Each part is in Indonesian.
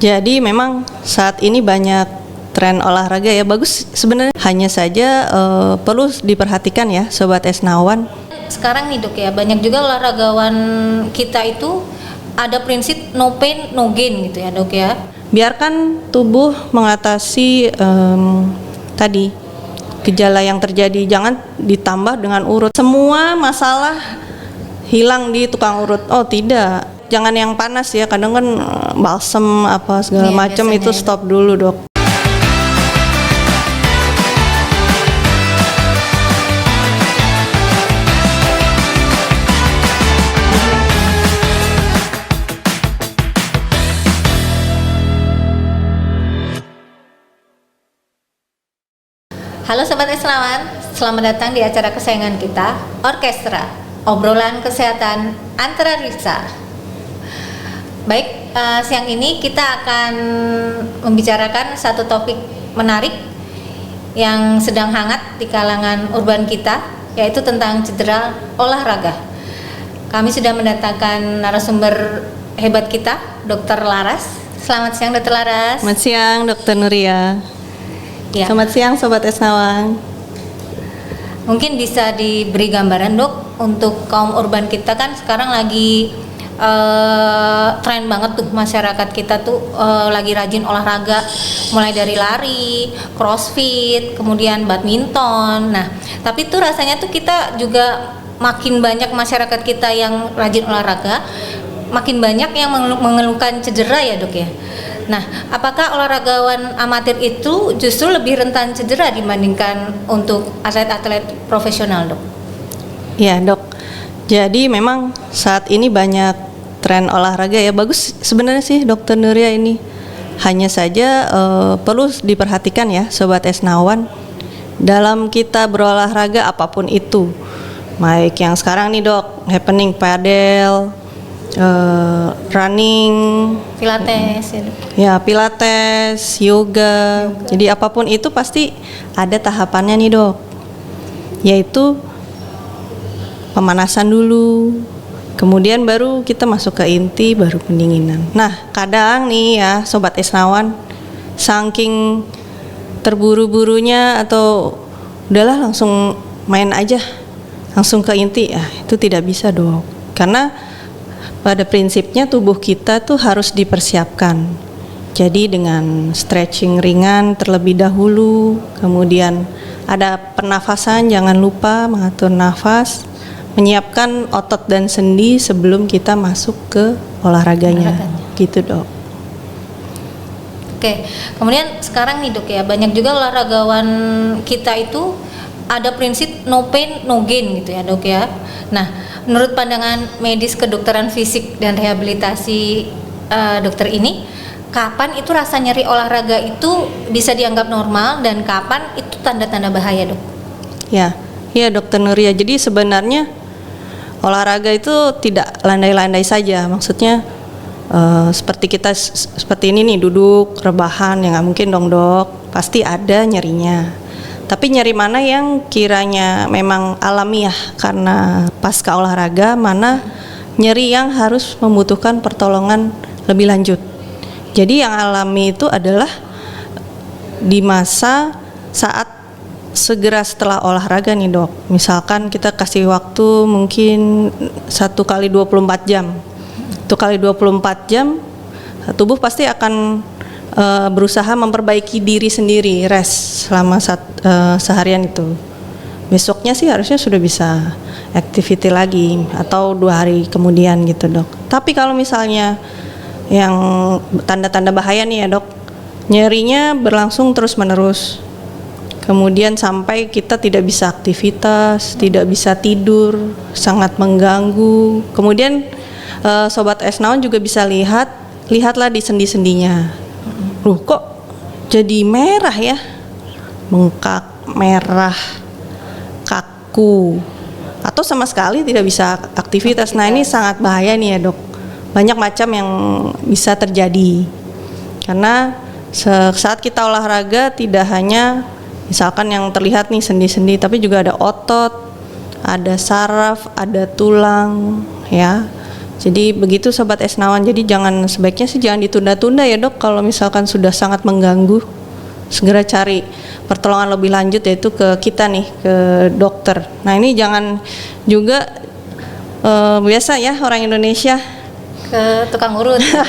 Jadi memang saat ini banyak tren olahraga ya, bagus sebenarnya, hanya saja perlu diperhatikan ya Sobat Esnawan. Sekarang nih Dok ya, banyak juga olahragawan kita itu ada prinsip no pain no gain gitu ya Dok ya. Biarkan tubuh mengatasi tadi gejala yang terjadi, jangan ditambah dengan urut. Semua masalah hilang di tukang urut. Oh tidak, jangan yang panas ya, kadang kan balsem apa segala macam itu stop dulu Dok. Halo Sobat Esnawan, selamat datang di acara kesayangan kita, Orkestra, obrolan kesehatan antara Risa. Baik, siang ini kita akan membicarakan satu topik menarik yang sedang hangat di kalangan urban kita, yaitu tentang cedera olahraga. Kami sudah mendatangkan narasumber hebat kita, Dr. Laras. Selamat siang Dr. Laras. Selamat siang Dr. Nuria. Ya. Selamat siang Sobat Esnawan. Mungkin bisa diberi gambaran Dok, untuk kaum urban kita kan sekarang lagi tren banget tuh, masyarakat kita tuh lagi rajin olahraga, mulai dari lari, crossfit, kemudian badminton. Nah, tapi tuh rasanya tuh kita juga makin banyak masyarakat kita yang rajin olahraga, makin banyak yang mengeluhkan cedera ya Dok ya. Nah, apakah olahragawan amatir itu justru lebih rentan cedera dibandingkan untuk atlet-atlet profesional, Dok? Ya Dok, jadi memang saat ini banyak tren olahraga ya, bagus sebenarnya sih Dr. Nuria ini. Hanya saja perlu diperhatikan ya Sobat Esnawan, dalam kita berolahraga apapun itu, baik yang sekarang nih Dok, happening padel, running, Pilates ya pilates, yoga. Jadi apapun itu pasti ada tahapannya nih Dok, yaitu pemanasan dulu, kemudian baru kita masuk ke inti, baru pendinginan. Nah kadang nih ya Sobat Esnawan, saking terburu-burunya atau udahlah langsung main aja, langsung ke inti, itu tidak bisa Dok, karena pada prinsipnya tubuh kita tuh harus dipersiapkan. Jadi dengan stretching ringan terlebih dahulu, kemudian ada pernafasan, jangan lupa mengatur nafas, menyiapkan otot dan sendi sebelum kita masuk ke olahraganya. Gitu Dok. Oke, kemudian sekarang nih Dok ya, banyak juga olahragawan kita itu ada prinsip no pain no gain gitu ya Dok ya. Nah, menurut pandangan medis kedokteran fisik dan rehabilitasi dokter ini, kapan itu rasa nyeri olahraga itu bisa dianggap normal dan kapan itu tanda-tanda bahaya Dok? Ya Dokter Nuria, jadi sebenarnya olahraga itu tidak landai-landai saja, maksudnya seperti kita seperti ini nih, duduk rebahan, ya nggak mungkin dong Dok, pasti ada nyerinya. Tapi nyeri mana yang kiranya memang alamiah karena pasca olahraga, mana nyeri yang harus membutuhkan pertolongan lebih lanjut. Jadi yang alami itu adalah di masa saat segera setelah olahraga nih Dok. Misalkan kita kasih waktu mungkin 1 kali 24 jam. 1 kali 24 jam tubuh pasti akan berusaha memperbaiki diri sendiri, rest selama seharian itu. Besoknya sih harusnya sudah bisa activity lagi atau 2 hari kemudian gitu Dok. Tapi kalau misalnya yang tanda-tanda bahaya nih ya Dok, nyerinya berlangsung terus menerus, kemudian sampai kita tidak bisa aktivitas, tidak bisa tidur, sangat mengganggu. Kemudian Sobat Esnawan juga bisa lihatlah di sendi-sendinya. Kok jadi merah ya, bengkak, merah, kaku, atau sama sekali tidak bisa aktivitas. Nah ini sangat bahaya nih ya Dok. Banyak macam yang bisa terjadi, karena saat kita olahraga tidak hanya misalkan yang terlihat nih sendi-sendi, tapi juga ada otot, ada saraf, ada tulang ya. Jadi begitu Sobat Esnawan, jadi sebaiknya sih jangan ditunda-tunda ya dok. Kalau misalkan sudah sangat mengganggu, segera cari pertolongan lebih lanjut, yaitu ke kita nih, ke dokter. Nah ini jangan juga biasa ya orang Indonesia ke tukang urut ya.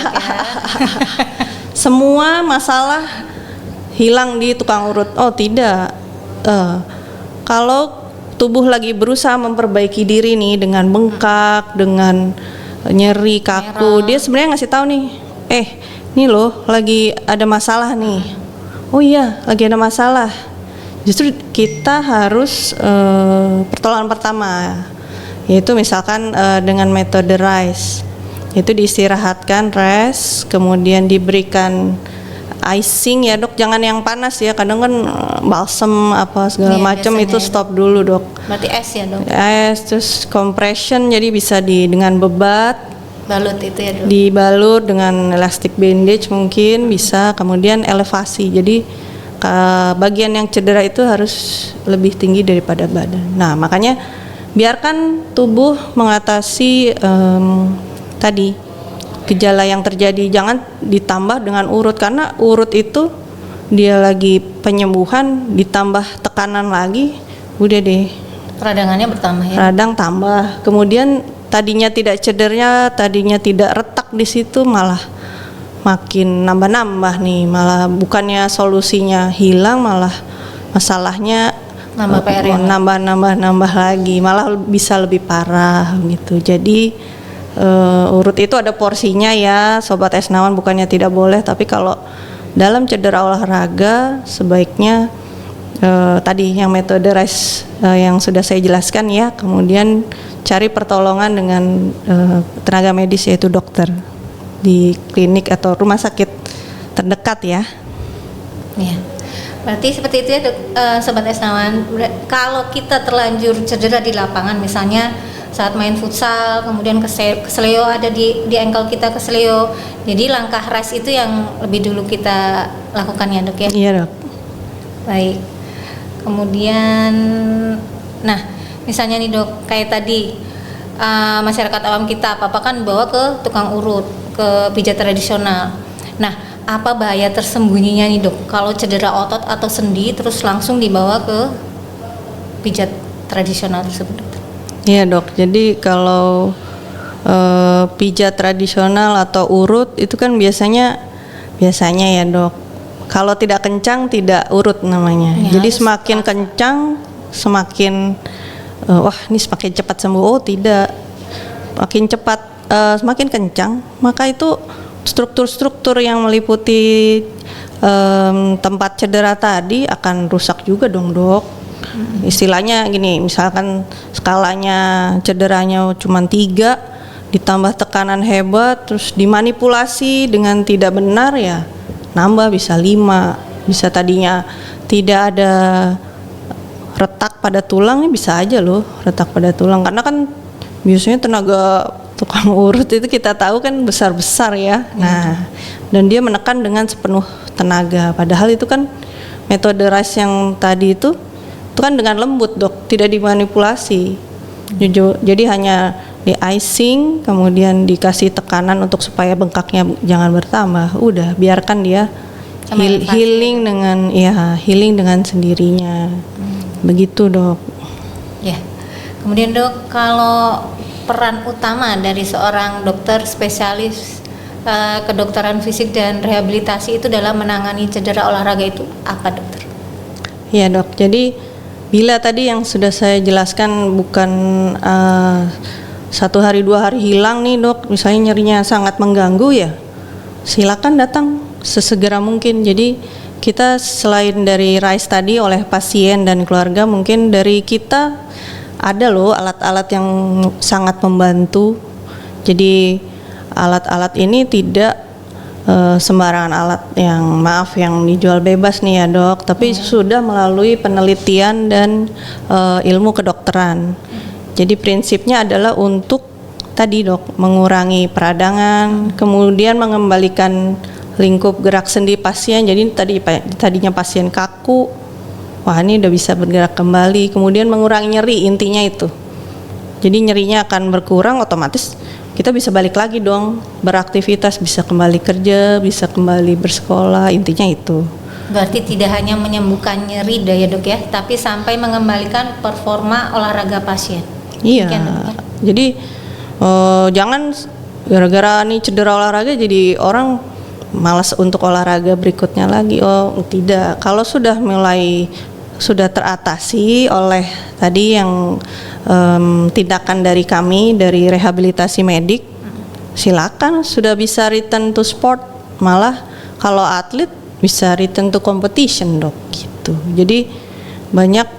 Semua masalah hilang di tukang urut. Oh tidak, kalau tubuh lagi berusaha memperbaiki diri nih dengan bengkak, dengan nyeri, kaku, dia sebenarnya ngasih tahu nih, nih loh lagi ada masalah nih. Oh iya, lagi ada masalah. Justru kita harus pertolongan pertama, yaitu misalkan dengan metode RICE, yaitu diistirahatkan, rest, kemudian diberikan icing ya dok, jangan yang panas ya, kadang kan balsem apa segala macam itu stop dulu dok. Berarti es ya dok? Es, terus compression, jadi bisa dengan bebat, balut itu ya dok? Dibalut dengan elastic bandage mungkin bisa, kemudian elevasi, jadi bagian yang cedera itu harus lebih tinggi daripada badan. Nah makanya biarkan tubuh mengatasi tadi gejala yang terjadi, jangan ditambah dengan urut, karena urut itu dia lagi penyembuhan ditambah tekanan lagi, udah deh peradangannya bertambah ya. Radang tambah, kemudian tadinya tidak cedernya, tadinya tidak retak di situ malah makin nambah-nambah nih, malah bukannya solusinya hilang, malah masalahnya nambah PR ya, nambah lagi, malah bisa lebih parah gitu. Jadi urut itu ada porsinya ya Sobat Esnawan, bukannya tidak boleh, tapi kalau dalam cedera olahraga sebaiknya tadi yang metode RICE yang sudah saya jelaskan ya, kemudian cari pertolongan dengan tenaga medis yaitu dokter di klinik atau rumah sakit terdekat ya. Iya. Berarti seperti itu ya dok, Sobat Esnawan. Kalau kita terlanjur cedera di lapangan, misalnya saat main futsal, kemudian kesleo ada di ankle kita kesleo, jadi langkah RICE itu yang lebih dulu kita lakukan ya dok ya? Iya dok. Baik. Kemudian, nah misalnya nih dok, kayak tadi masyarakat awam kita apa kan bawa ke tukang urut, ke pijat tradisional. Nah, apa bahaya tersembunyinya nih dok kalau cedera otot atau sendi terus langsung dibawa ke pijat tradisional tersebut dok? Iya dok, jadi kalau pijat tradisional atau urut itu kan biasanya ya dok, kalau tidak kencang tidak urut namanya ya, jadi semakin kencang semakin wah ini semakin cepat sembuh. Oh tidak, makin cepat semakin kencang, maka itu struktur-struktur yang meliputi tempat cedera tadi akan rusak juga dong dok. Istilahnya gini, misalkan skalanya cederanya cuma 3, ditambah tekanan hebat, terus dimanipulasi dengan tidak benar ya nambah bisa 5, bisa tadinya tidak ada retak pada tulang, bisa aja loh retak pada tulang, karena kan biasanya tenaga tukang urut itu kita tahu kan besar-besar ya. Nah, dan dia menekan dengan sepenuh tenaga, padahal itu kan metode RICE yang tadi itu kan dengan lembut dok, tidak dimanipulasi. Jadi hanya di icing, kemudian dikasih tekanan untuk supaya bengkaknya jangan bertambah. Udah biarkan dia healing dengan sendirinya. Begitu dok. Ya. Kemudian dok, kalau peran utama dari seorang dokter spesialis kedokteran fisik dan rehabilitasi itu dalam menangani cedera olahraga itu apa dokter? Ya dok, jadi bila tadi yang sudah saya jelaskan bukan 1 hari 2 hari hilang nih dok, misalnya nyerinya sangat mengganggu ya, silakan datang sesegera mungkin. Jadi kita selain dari RICE tadi oleh pasien dan keluarga, mungkin dari kita ada loh alat-alat yang sangat membantu. Jadi alat-alat ini tidak sembarangan alat yang dijual bebas nih ya dok, tapi sudah melalui penelitian dan ilmu kedokteran. Jadi prinsipnya adalah untuk tadi dok, mengurangi peradangan, kemudian mengembalikan lingkup gerak sendi pasien. Jadi tadinya pasien kaku, wah ini udah bisa bergerak kembali, kemudian mengurangi nyeri, intinya itu. Jadi nyerinya akan berkurang, otomatis kita bisa balik lagi dong beraktivitas, bisa kembali kerja, bisa kembali bersekolah, intinya itu. Berarti tidak hanya menyembuhkan nyeri ya dok ya, tapi sampai mengembalikan performa olahraga pasien. Iya. Demikian, dok, ya? Jadi jangan gara-gara nih cedera olahraga jadi orang malas untuk olahraga berikutnya lagi. Oh tidak. Kalau sudah teratasi oleh tadi yang tindakan dari kami dari rehabilitasi medik, silakan sudah bisa return to sport. Malah kalau atlet bisa return to competition dok gitu. Jadi banyak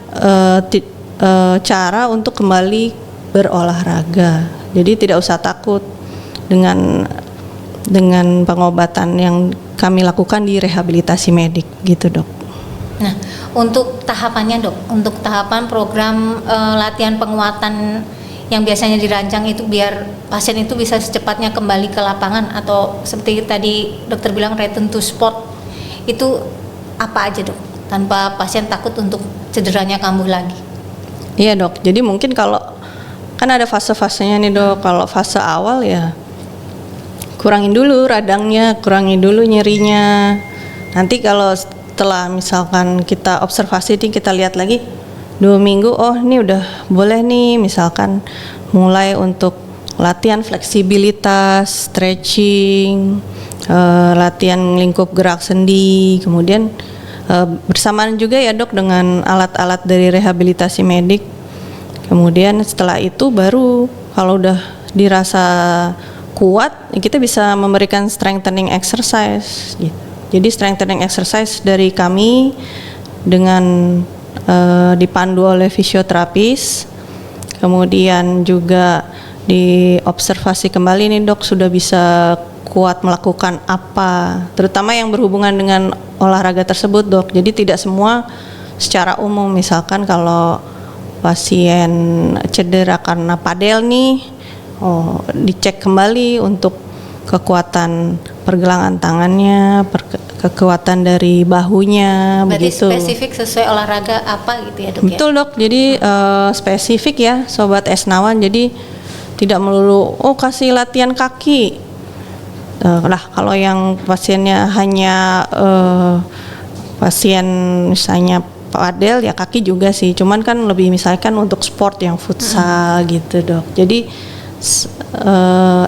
cara untuk kembali berolahraga. Jadi tidak usah takut dengan pengobatan yang kami lakukan di rehabilitasi medik gitu dok. Nah untuk tahapannya dok, untuk tahapan program latihan penguatan yang biasanya dirancang itu biar pasien itu bisa secepatnya kembali ke lapangan atau seperti tadi dokter bilang return to sport, itu apa aja dok, tanpa pasien takut untuk cederanya kambuh lagi? Iya dok, jadi mungkin kalau kan ada fase-fasenya nih dok. Kalau fase awal ya kurangin dulu radangnya, kurangin dulu nyerinya. Nanti kalau setelah misalkan kita observasi nih, kita lihat lagi 2 minggu, oh ini udah boleh nih misalkan mulai untuk latihan fleksibilitas, stretching, latihan lingkup gerak sendi, kemudian bersamaan juga ya dok dengan alat-alat dari rehabilitasi medik. Kemudian setelah itu baru kalau udah dirasa kuat, kita bisa memberikan strengthening exercise gitu. Jadi strengthening exercise dari kami dengan dipandu oleh fisioterapis, kemudian juga diobservasi kembali nih dok sudah bisa kuat melakukan apa, terutama yang berhubungan dengan olahraga tersebut dok. Jadi tidak semua secara umum, misalkan kalau pasien cedera karena padel nih, dicek kembali untuk kekuatan pergelangan tangannya, kekuatan dari bahunya. Berarti begitu. Spesifik sesuai olahraga apa gitu ya dok? Betul ya? dok, jadi spesifik ya Sobat Esnawan, jadi tidak melulu kasih latihan kaki. Lah kalau yang pasiennya hanya pasien misalnya padel ya kaki juga sih, cuman kan lebih misalkan untuk sport yang futsal gitu dok. Jadi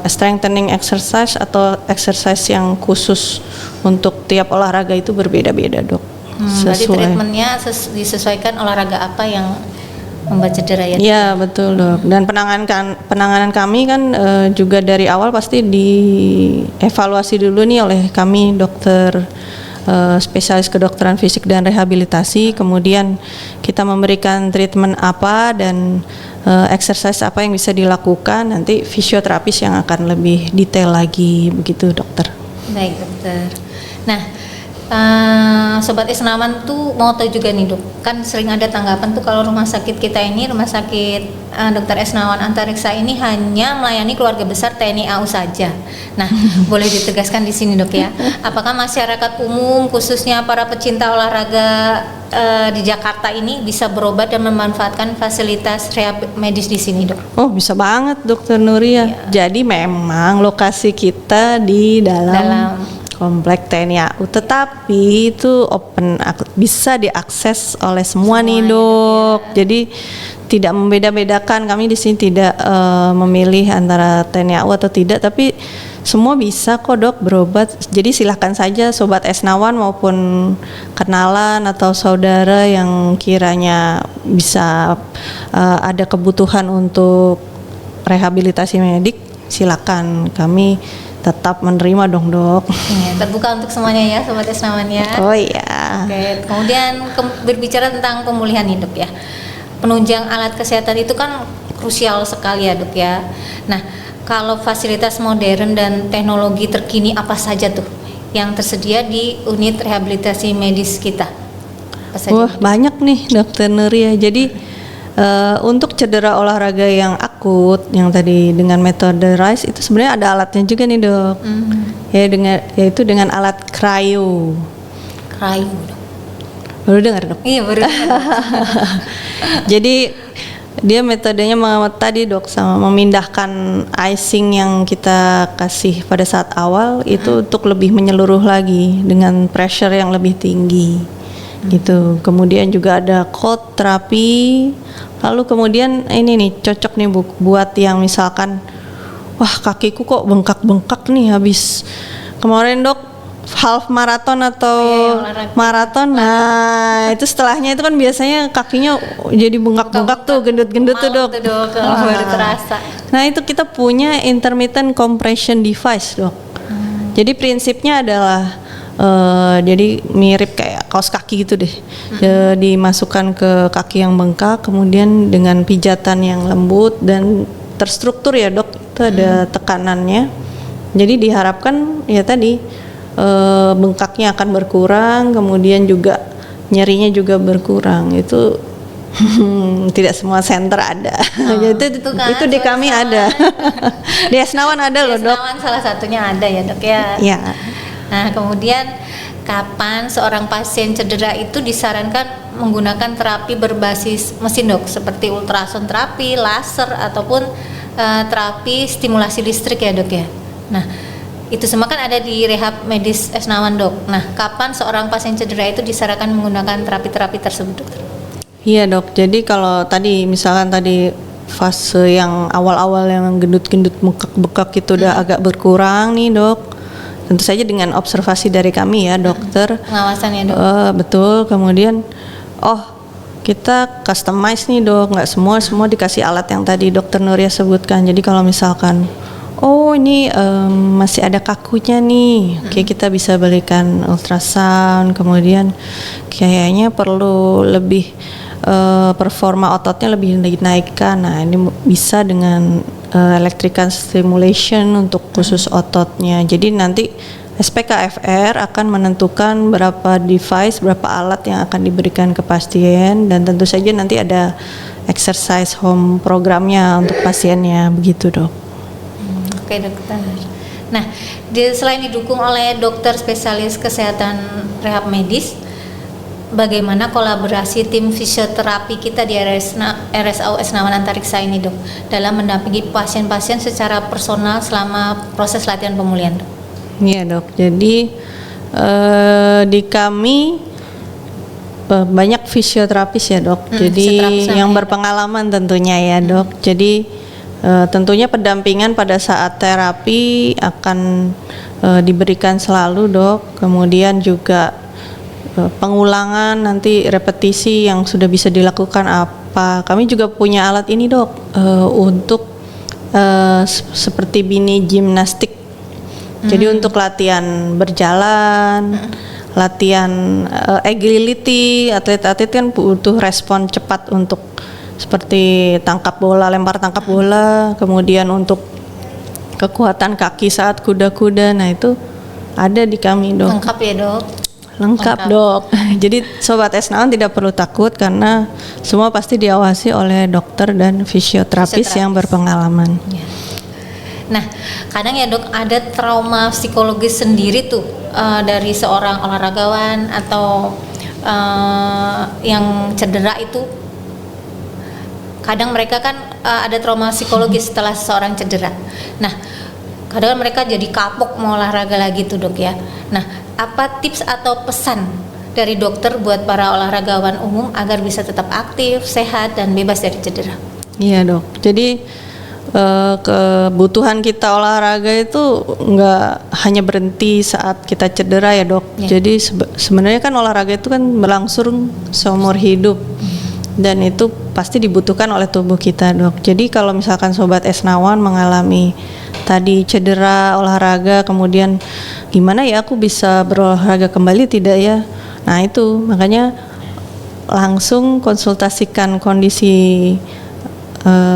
strengthening exercise atau exercise yang khusus untuk tiap olahraga itu berbeda-beda dok. Berarti treatmentnya disesuaikan olahraga apa yang membuat cedera ya? Iya betul dok. Dan penanganan kami kan juga dari awal pasti dievaluasi dulu nih oleh kami dokter spesialis kedokteran fisik dan rehabilitasi. Kemudian kita memberikan treatment apa dan exercise apa yang bisa dilakukan. Nanti fisioterapis yang akan lebih detail lagi begitu dokter. Baik dokter. Nah Sobat Esnawan tuh mau tahu juga nih dok, kan sering ada tanggapan tuh kalau rumah sakit kita ini, rumah sakit Dr. Esnawan Antariksa ini hanya melayani keluarga besar TNI AU saja. Nah boleh ditegaskan di sini dok ya, apakah masyarakat umum khususnya para pecinta olahraga di Jakarta ini bisa berobat dan memanfaatkan fasilitas rehab medis di sini dok? Oh bisa banget dokter Nuria. Ya. Jadi memang lokasi kita di dalam Komplek TNI AU, tetapi itu open, bisa diakses oleh semua nih dok. Ya. Jadi tidak membeda-bedakan, kami di sini tidak memilih antara TNI AU atau tidak, tapi semua bisa kok dok berobat. Jadi silahkan saja Sobat Esnawan maupun kenalan atau saudara yang kiranya bisa ada kebutuhan untuk rehabilitasi medik, silakan, kami tetap menerima dong dok. Ya, terbuka untuk semuanya ya Sobat Esnawan ya. Oh iya. Oke, kemudian berbicara tentang pemulihan hidup ya. Penunjang alat kesehatan itu kan krusial sekali ya dok ya. Nah kalau fasilitas modern dan teknologi terkini apa saja tuh yang tersedia di unit rehabilitasi medis kita? Wah banyak nih dokter Nuria. Jadi untuk cedera olahraga yang akut, yang tadi dengan metode RISE itu sebenarnya ada alatnya juga nih dok. Ya yaitu dengan alat cryo. Cryo. Baru dengar dok? Iya baru dengar. Jadi Dia metodenya tadi dok, sama memindahkan icing yang kita kasih pada saat awal itu untuk lebih menyeluruh lagi dengan pressure yang lebih tinggi gitu. Kemudian juga ada cold terapi. Lalu kemudian ini nih cocok nih buat yang misalkan wah kakiku kok bengkak-bengkak nih habis kemarin dok half maraton atau maraton. Nah, itu setelahnya itu kan biasanya kakinya jadi bengkak-bengkak tuh, gendut-gendut tuh, Dok. Kalau baru terasa. Nah, itu kita punya intermittent compression device, Dok. Jadi prinsipnya adalah jadi mirip kayak kaos kaki gitu deh. Dimasukkan ke kaki yang bengkak, kemudian dengan pijatan yang lembut dan terstruktur ya, Dok. Itu ada tekanannya. Jadi diharapkan ya tadi bengkaknya akan berkurang, kemudian juga nyerinya juga berkurang. Itu tidak semua center ada. Itu di kami ada. Di Esnawan ada loh, Dok. Esnawan salah satunya ada ya, Dok ya. Iya. Nah, kemudian kapan seorang pasien cedera itu disarankan menggunakan terapi berbasis mesin, Dok, seperti ultrasound terapi, laser ataupun terapi stimulasi listrik ya, Dok ya. Nah, itu semua kan ada di rehab medis Esnawan, Dok. Nah, kapan seorang pasien cedera itu disarankan menggunakan terapi-terapi tersebut, Dokter? Iya, Dok. Jadi kalau tadi misalkan tadi fase yang awal-awal yang gendut-gendut bengkak-bengkak itu udah agak berkurang nih, Dok. Tentu saja dengan observasi dari kami ya, dokter. Pengawasan ya, Dok. Betul. Kemudian kita customize nih, Dok. Nggak semua dikasih alat yang tadi Dokter Nuria sebutkan. Jadi kalau misalkan ini masih ada kakunya nih, oke, kita bisa belikan ultrasound. Kemudian kayaknya perlu lebih performa ototnya lebih dinaikkan. Nah, ini bisa dengan electrical stimulation untuk khusus ototnya. Jadi nanti SPKFR akan menentukan berapa device, berapa alat yang akan diberikan ke pasien, dan tentu saja nanti ada exercise home programnya untuk pasiennya, begitu, Dok. Oke, Dokter. Nah, selain didukung oleh dokter spesialis kesehatan rehab medis, bagaimana kolaborasi tim fisioterapi kita di RSAU Esnawan Antariksa ini, Dok, dalam mendampingi pasien-pasien secara personal selama proses latihan pemulihan, Dok? Iya, Dok. Jadi di kami banyak fisioterapis ya, Dok. Jadi yang berpengalaman tentunya ya, Dok. Jadi tentunya pendampingan pada saat terapi akan diberikan selalu, Dok. Kemudian juga pengulangan, nanti repetisi yang sudah bisa dilakukan apa. Kami juga punya alat ini, Dok, untuk seperti mini gimnastik. Jadi untuk latihan berjalan, latihan agility, atlet-atlet kan butuh respon cepat untuk seperti tangkap bola, lempar tangkap bola, kemudian untuk kekuatan kaki saat kuda-kuda. Nah, itu ada di kami, Dok. Lengkap ya, Dok? Lengkap, Dok. Jadi Sobat Esnawan tidak perlu takut karena semua pasti diawasi oleh dokter dan fisioterapis yang berpengalaman. Ya. Nah, kadang ya, Dok, ada trauma psikologis sendiri tuh dari seorang olahragawan atau yang cedera itu. Kadang mereka kan ada trauma psikologis setelah seseorang cedera. Nah, kadang mereka jadi kapok mau olahraga lagi tuh, Dok ya. Nah, apa tips atau pesan dari dokter buat para olahragawan umum agar bisa tetap aktif, sehat, dan bebas dari cedera? Iya, Dok. Jadi kebutuhan kita olahraga itu nggak hanya berhenti saat kita cedera ya, Dok. Ya. Jadi sebenarnya kan olahraga itu kan berlangsung seumur hidup. Dan itu pasti dibutuhkan oleh tubuh kita, Dok. Jadi kalau misalkan Sobat Esnawan mengalami tadi cedera olahraga, kemudian gimana ya aku bisa berolahraga kembali tidak ya? Nah, itu makanya langsung konsultasikan kondisi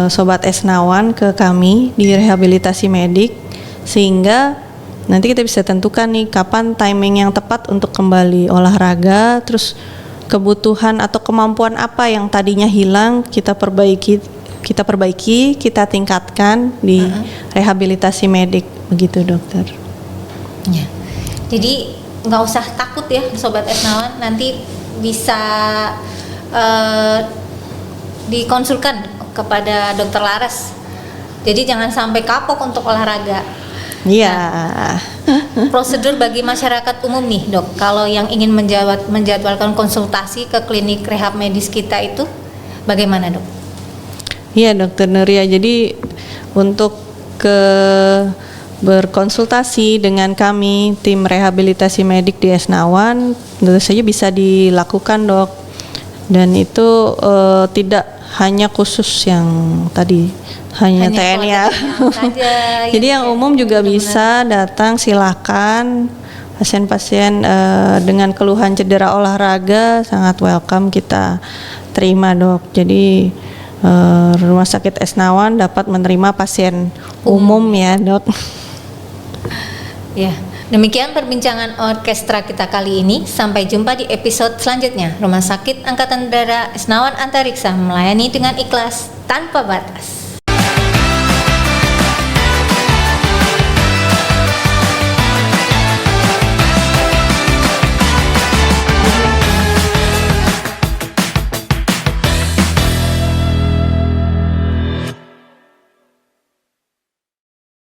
Sobat Esnawan ke kami di rehabilitasi medik, sehingga nanti kita bisa tentukan nih kapan timing yang tepat untuk kembali olahraga, terus kebutuhan atau kemampuan apa yang tadinya hilang kita perbaiki, kita tingkatkan di rehabilitasi medik, begitu, Dokter. Ya. Jadi nggak usah takut ya, Sobat Esnawan, nanti bisa dikonsulkan kepada Dokter Laras. Jadi jangan sampai kapok untuk olahraga. Iya. Prosedur bagi masyarakat umum nih dok, kalau yang ingin menjadwalkan konsultasi ke klinik rehab medis kita itu bagaimana dok? Iya Dokter Nuria, jadi untuk berkonsultasi dengan kami tim rehabilitasi medik di Esnawan tentu saja bisa dilakukan dok, dan itu tidak hanya khusus yang tadi hanya TNI ya. Jadi yang umum juga bisa datang, silakan. Pasien-pasien dengan keluhan cedera olahraga sangat welcome kita terima dok. Jadi Rumah Sakit Esnawan dapat menerima pasien umum ya dok. Ya, demikian perbincangan orkestra kita kali ini. Sampai jumpa di episode selanjutnya. Rumah Sakit Angkatan Udara Esnawan Antariksa melayani dengan ikhlas tanpa batas.